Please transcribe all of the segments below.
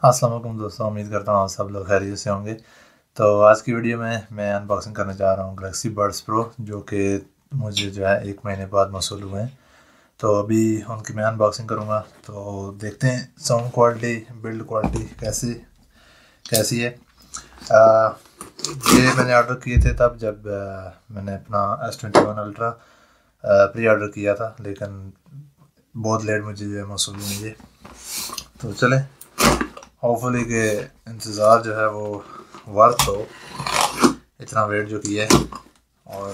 अस्सलाम वालेकुम दोस्तों, उम्मीद करता हूँ आप सब लोग खैरियत से होंगे। तो आज की वीडियो में मैं अनबॉक्सिंग करने जा रहा हूँ गैलेक्सी बड्स प्रो, जो कि मुझे जो है 1 महीने बाद मौसूल हुए हैं। तो अभी उनकी मैं अनबॉक्सिंग करूँगा, तो देखते हैं साउंड क्वालिटी, बिल्ड क्वालिटी कैसी कैसी है। आ, ये मैंने ऑर्डर किए थे तब जब मैंने अपना S21 अल्ट्रा प्री ऑर्डर किया था, लेकिन बहुत लेट मुझे जो है मौसूल हुई है। तो चलें, होपफुली के इंतज़ार जो है वो वर्थ हो, इतना वेट जो किया है। और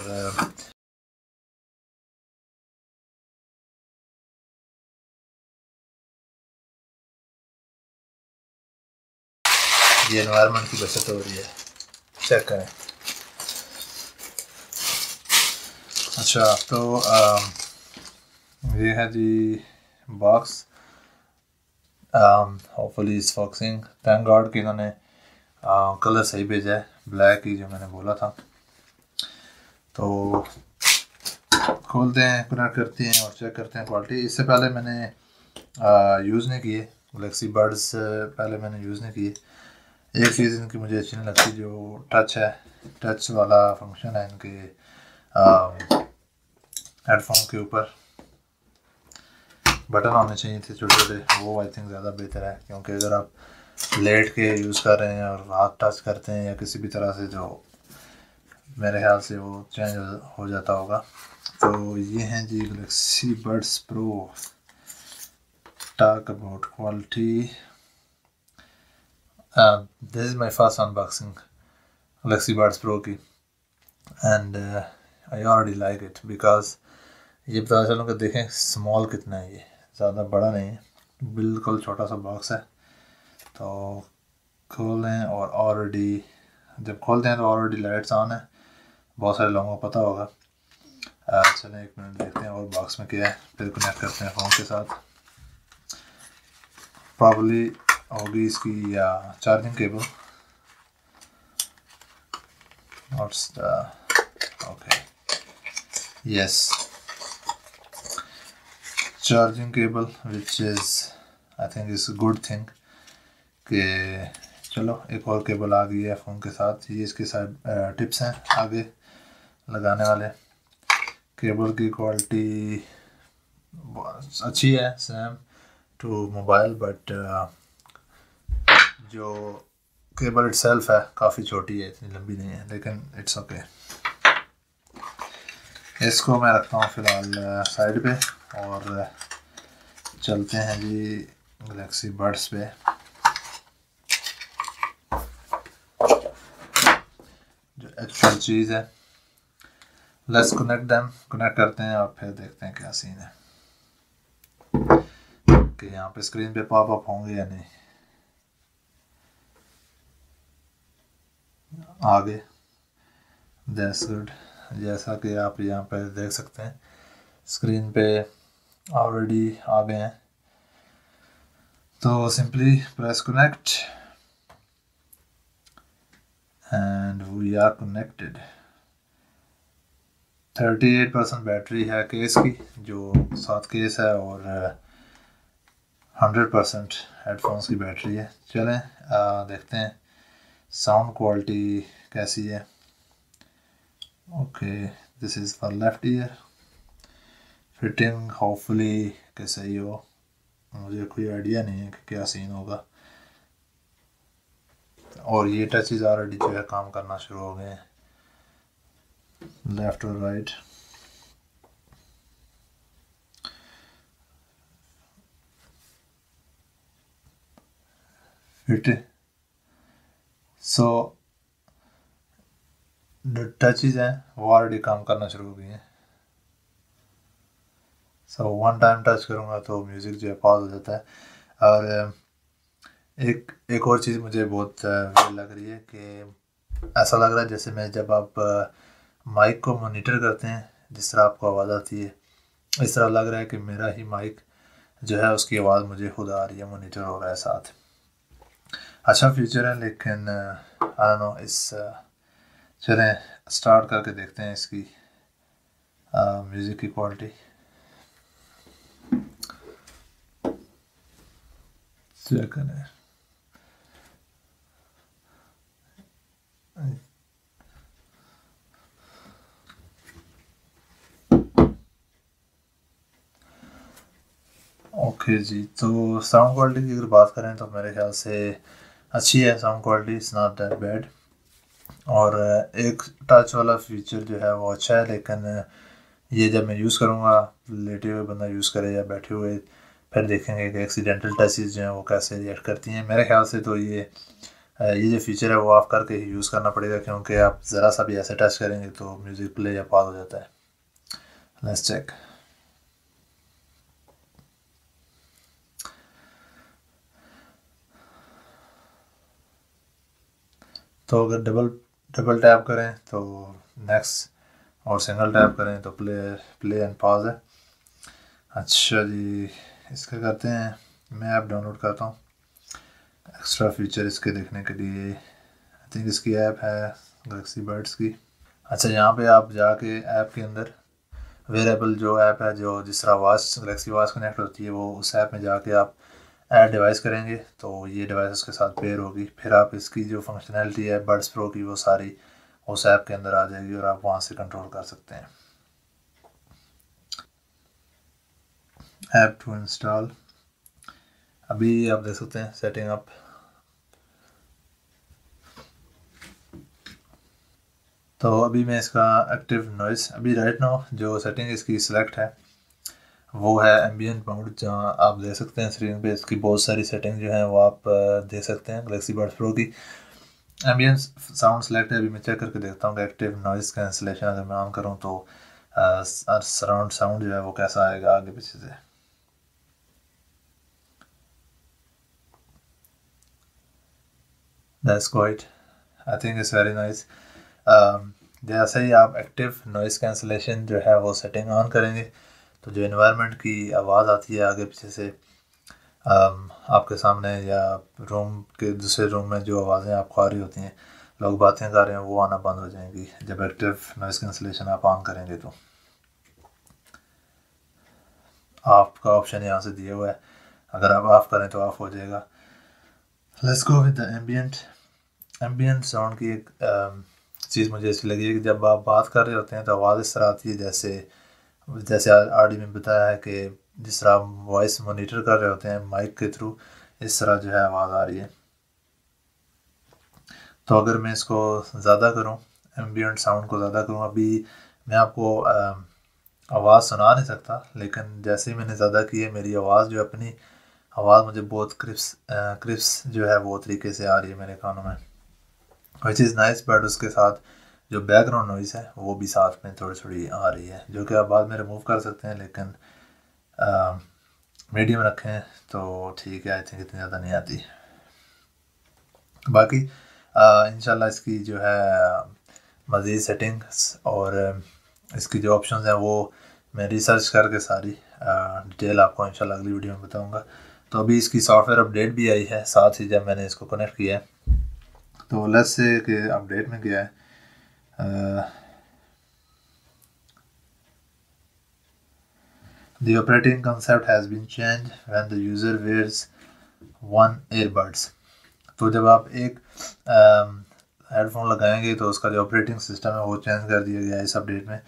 ये एनवायरनमेंट की बचत हो रही है, चेक करें। अच्छा, तो ये है जी box. Hopefully is फॉक्सिंग, thank God कि इन्होंने कलर सही भेजा है, ब्लैक ही जो मैंने बोला था। तो खोलते हैं, कनेक्ट करते हैं और चेक करते हैं क्वालिटी। इससे पहले मैंने यूज़ नहीं किए गैलेक्सी बड्स, पहले मैंने यूज़ नहीं किए। एक चीज़ इनकी मुझे अच्छी नहीं लगती, जो टच है, टच वाला फंक्शन है इनके हेडफोन के ऊपर। बटन होने चाहिए थे छोटे छोटे, वो आई थिंक ज़्यादा बेहतर है, क्योंकि अगर आप लेट के यूज़ कर रहे हैं और हाथ टच करते हैं या किसी भी तरह से, जो मेरे ख्याल से वो चेंज हो जाता होगा। तो ये हैं जी Galaxy Buds Pro. Talk about quality, this is my first unboxing Galaxy Buds Pro की, and I already like it because ये पता चलो कि देखें स्मॉल कितना है, ये ज़्यादा बड़ा नहीं है, बिल्कुल छोटा सा बॉक्स है। तो खोलें और ऑलरेडी, जब खोलते हैं तो ऑलरेडी लाइट्स ऑन है, बहुत सारे लोगों को पता होगा। चलें 1 मिनट देखते हैं और बॉक्स में क्या है, फिर कनेक्ट करते हैं फ़ोन के साथ। प्रॉब्ली होगी इसकी या charging cable. What's the okay, yes, charging cable, which is I think is good thing कि चलो एक और केबल आ गई है फ़ोन के साथ। ये इसके साइड टिप्स हैं आगे लगाने वाले। केबल की क्वालिटी अच्छी है, सेम टू मोबाइल, बट जो केबल इटसेल्फ है काफ़ी छोटी है, इतनी लंबी नहीं है, लेकिन इट्स ओके। इसको मैं रखता हूँ फ़िलहाल साइड पे और चलते हैं जी गैलेक्सी बड्स पे। जो एक्चुअल चीज़ है, लेट्स कनेक्ट देम, कनेक्ट करते हैं और फिर देखते हैं क्या सीन है कि यहाँ पे स्क्रीन पे पॉप अप होंगे या नहीं। आगे, दैट्स गुड। जैसा कि आप यहाँ पे देख सकते हैं स्क्रीन पे ऑलरेडी आ गए हैं। तो simply press connect and we are connected. 38% battery है केस की, जो साथ केस है, और 100% हेडफोन्स की बैटरी है। चलें देखते हैं साउंड क्वालिटी कैसी है। Okay, this is for left ear. Fitting hopefully कि सही हो, मुझे कोई आइडिया नहीं है कि क्या सीन होगा। और ये टचेज़ ऑलरेडी जो है काम करना शुरू हो गए हैं, लेफ़्ट और राइट। फिट, सो जो टचेज़ हैं वो ऑलरेडी काम करना शुरू हो गई हैं। सो वन टाइम टच करूँगा तो म्यूज़िक जो है पॉज हो जाता है। और एक और चीज़ मुझे बहुत लग रही है कि ऐसा लग रहा है जैसे मैं, जब आप माइक को मॉनिटर करते हैं, जिस तरह आपको आवाज़ आती है, इस तरह लग रहा है कि मेरा ही माइक जो है उसकी आवाज़ मुझे खुद आ रही है, मॉनिटर हो रहा है साथ। अच्छा फीचर है, लेकिन आई डोंट नो इस चलें स्टार्ट करके देखते हैं इसकी म्यूज़िक की क्वालिटी। चेक करें, ओके जी, तो साउंड क्वालिटी की अगर बात करें तो मेरे ख्याल से अच्छी है sound quality, it's not that bad. और एक टच वाला फीचर जो है वो अच्छा है, लेकिन ये जब मैं यूज़ करूँगा, लेटे हुए बंदा यूज़ करे या बैठे हुए, फिर देखेंगे कि एक्सीडेंटल टचेस जो हैं वो कैसे रिएक्ट करती हैं। मेरे ख्याल से तो ये जो फीचर है वो ऑफ करके ही यूज़ करना पड़ेगा, क्योंकि आप ज़रा सा भी ऐसे टच करेंगे तो म्यूज़िक प्ले या पॉज हो जाता है। Let's check. तो अगर डबल टैप करें तो नेक्स्ट, और सिंगल टैप करें तो प्ले एंड पॉज है। अच्छा जी, इसका करते हैं, मैं ऐप डाउनलोड करता हूँ एक्स्ट्रा फीचर इसके देखने के लिए। आई थिंक इसकी ऐप है गैलेक्सी बर्ड्स की। अच्छा, यहाँ पे आप जाके ऐप के अंदर वेरेबल जो ऐप है, जो जिस तरह वॉच गैलेक्सी वॉच कनेक्ट होती है, वो उस ऐप में जाके आप ऐड डिवाइस करेंगे तो ये डिवाइस उसके साथ पेयर होगी। फिर आप इसकी जो फंक्शनैलिटी है बर्ड्स प्रो की, वो सारी उस ऐप के अंदर आ जाएगी और आप वहाँ से कंट्रोल कर सकते हैं। ऐप टू इंस्टॉल, अभी आप देख सकते हैं सेटिंग अप। तो अभी मैं इसका एक्टिव नॉइस, अभी राइट नाउ जो सेटिंग इसकी सिलेक्ट है वो है एम्बियंट मोड, जहाँ आप देख सकते हैं स्क्रीन पे इसकी बहुत सारी सेटिंग जो है वो आप देख सकते हैं गैलेक्सी बर्ड्स प्रो की। एम्बियंट साउंड सेलेक्ट है, अभी मैं चेक करके देखता हूँ कि एक्टिव नॉइस कैंसिलेशन अगर मैं ऑन करूँ तो सराउंड साउंड जो है वो कैसा आएगा आगे पीछे से। That's quite, I think it's very nice. जैसे ही आप एक्टिव नॉइस कैंसिलेशन जो है वो सेटिंग ऑन करेंगे तो जो इन्वायरमेंट की आवाज़ आती है आगे पीछे से आपके सामने या रूम के दूसरे रूम में जो आवाज़ें आपको आ रही होती हैं, लोग बातें कर रहे हैं, वो आना बंद हो जाएंगी जब एक्टिव नॉइस कैंसिलेशन आप ऑन करेंगे। तो ऑफ का ऑप्शन यहाँ से दिया हुआ है, अगर आप ऑफ करें तो ऑफ हो जाएगा। Let's go with the ambient sound की एक चीज़ मुझे ऐसी लगी है कि जब आप बात कर रहे होते हैं तो आवाज़ इस तरह आती है जैसे जैसे आरडी में बताया है कि जिस तरह आप वॉइस मॉनिटर कर रहे होते हैं माइक के थ्रू, इस तरह जो है आवाज़ आ रही है। तो अगर मैं इसको ज़्यादा करूँ, एम्बियंट साउंड को ज़्यादा करूँ, अभी मैं आपको आवाज़ सुना नहीं सकता, लेकिन जैसे ही मैंने ज़्यादा की है मेरी आवाज़ जो अपनी आवाज़ मुझे बहुत क्रिप्स जो है वो तरीके से आ रही है मेरे कानों में, विच इज़ नाइस। बट उसके साथ जो बैकग्राउंड नॉइज़ है वो भी साथ में थोड़ी थोड़ी आ रही है, जो कि आप बाद में रिमूव कर सकते हैं, लेकिन मीडियम रखें तो ठीक है। आई थिंक इतनी ज़्यादा नहीं आती। बाकी इंशाल्लाह इसकी जो है मज़ीद सेटिंग्स और इसकी जो ऑप्शंस हैं वो मैं रिसर्च करके सारी डिटेल आपको इंशाल्लाह अगली वीडियो में बताऊंगा। तो अभी इसकी सॉफ्टवेयर अपडेट भी आई है साथ ही जब मैंने इसको कनेक्ट किया है, तो लेट्स से कि अपडेट में गया है। The operating concept has been changed when the user wears one earbuds. तो जब आप एक हेडफोन लगाएंगे तो उसका जो ऑपरेटिंग सिस्टम है वो चेंज कर दिया गया है इस अपडेट में।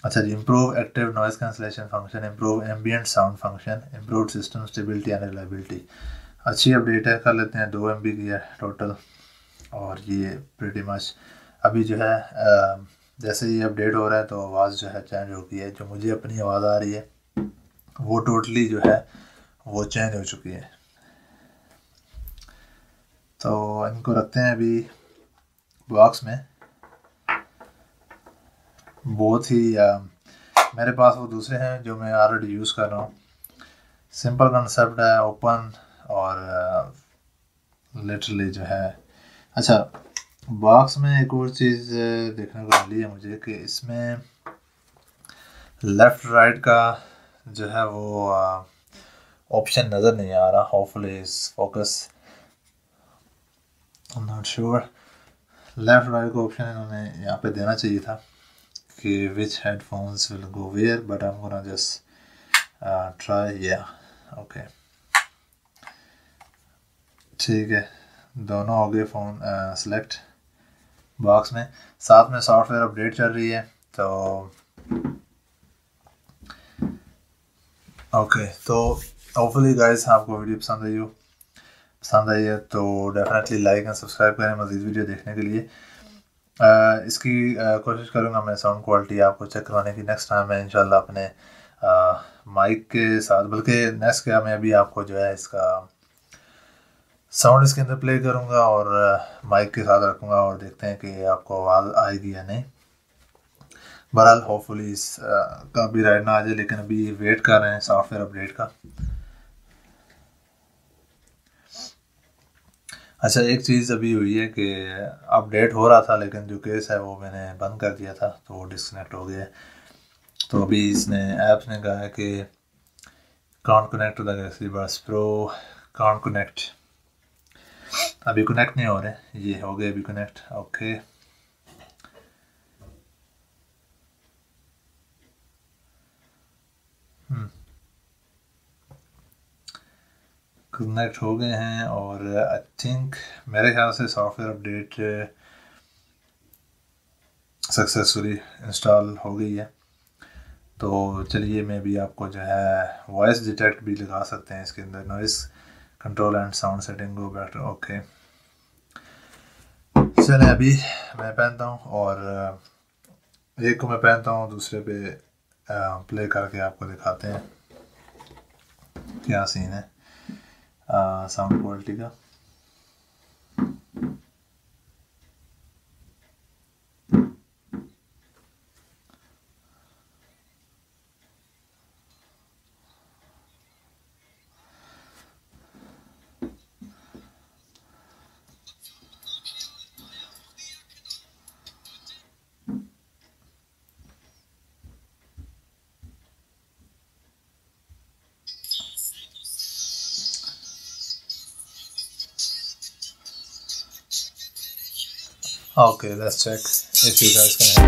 अच्छा जी, improve active noise cancellation function, improve ambient sound function, improve system stability and reliability. अच्छी अपडेट है, कर लेते हैं। 2 MB की है टोटल, और ये प्रीटी मच अभी जो है जैसे ये अपडेट हो रहा है तो आवाज़ जो है चेंज हो गई है। जो मुझे अपनी आवाज़ आ रही है वो टोटली जो है वो चेंज हो चुकी है। तो इनको रखते हैं अभी बॉक्स में। बहुत ही मेरे पास वो दूसरे हैं जो मैं ऑलरेडी यूज़ कर रहा हूँ। सिंपल कंसेप्ट है, ओपन और लिटरली जो है। अच्छा, बॉक्स में एक और चीज़ देखने को मिली है मुझे कि इसमें लेफ़्ट राइट का जो है वो ऑप्शन नज़र नहीं आ रहा। Hopefully is focus, I am not sure. Left right का ऑप्शन इन्होंने यहाँ पे देना चाहिए था कि which headphones will go where, but I am gonna just try. या ओके, ठीक है, दोनों हो गए फ़ोन सेलेक्ट बॉक्स में। साथ में सॉफ्टवेयर अपडेट चल रही है, तो ओके। तो होपफुली गाइस आपको वीडियो पसंद आई है तो डेफिनेटली लाइक एंड सब्सक्राइब करें मज़ीद वीडियो देखने के लिए। इसकी कोशिश करूँगा मैं साउंड क्वालिटी आपको चेक करवाने की नेक्स्ट टाइम मैं इंशाल्लाह अपने माइक के साथ, बल्कि नेक्स्ट क्या मैं अभी आपको जो है इसका साउंड इसके अंदर प्ले करूँगा और माइक के साथ रखूँगा और देखते हैं कि आपको आवाज़ आएगी या नहीं। बहरहाल होपफुली इस का भी राइड ना आ जाए, लेकिन अभी वेट कर रहे हैं सॉफ्टवेयर अपडेट का। अच्छा, एक चीज़ अभी हुई है कि अपडेट हो रहा था लेकिन जो केस है वो मैंने बंद कर दिया था तो वो डिस्कनेक्ट हो गया। तो अभी इसने ऐप्स ने कहा है कि can't connect to the Galaxy Buds Pro, can't connect, अभी कनेक्ट नहीं हो रहे। ये हो गए अभी कनेक्ट, ओके। कनेक्ट हो गए हैं और आई थिंक मेरे ख्याल से सॉफ्टवेयर अपडेट सक्सेसफुली इंस्टॉल हो गई है। तो चलिए मैं भी आपको जो है वॉइस डिटेक्ट भी लगा सकते हैं इसके अंदर, noise control and sound setting go back, okay. चलें अभी मैं पहनता हूँ और एक को मैं पहनता हूँ, दूसरे पे प्ले करके आपको दिखाते हैं क्या सीन है साउंड क्वालिटी का। Okay, let's check if you guys can hear.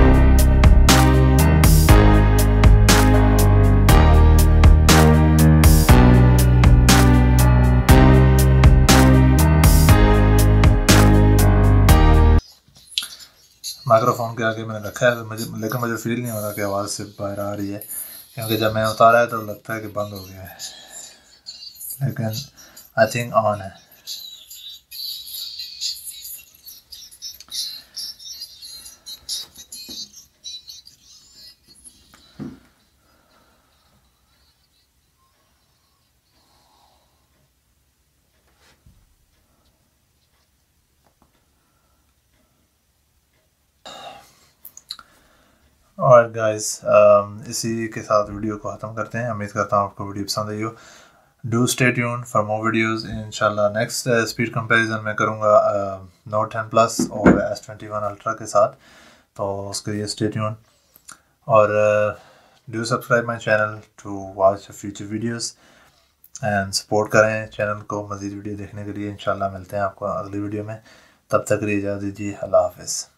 Microphone के आगे मैंने रखा है लेकिन मुझे फील नहीं हो रहा कि आवाज़ से बाहर आ रही है, क्योंकि जब मैंने उतारा है तो लगता है कि बंद हो गया है, लेकिन आई थिंक ऑन है। और गाइस इसी के साथ वीडियो को ख़त्म करते हैं। उम्मीद करता हूँ आपको वीडियो पसंद आई हो। Do stay tune for more videos. इंशाल्लाह नेक्स्ट स्पीड कंपैरिजन मैं करूँगा Note 10 Plus और S21 Ultra के साथ, तो उसके लिए स्टे ट्यून और do subscribe my channel to watch future videos and support करें चैनल को मज़ीद वीडियो देखने के लिए। इंशाल्लाह मिलते हैं आपको अगली वीडियो में, तब तक के लिए इजाज़त दीजिए। अल्लाह हाफ़िज़।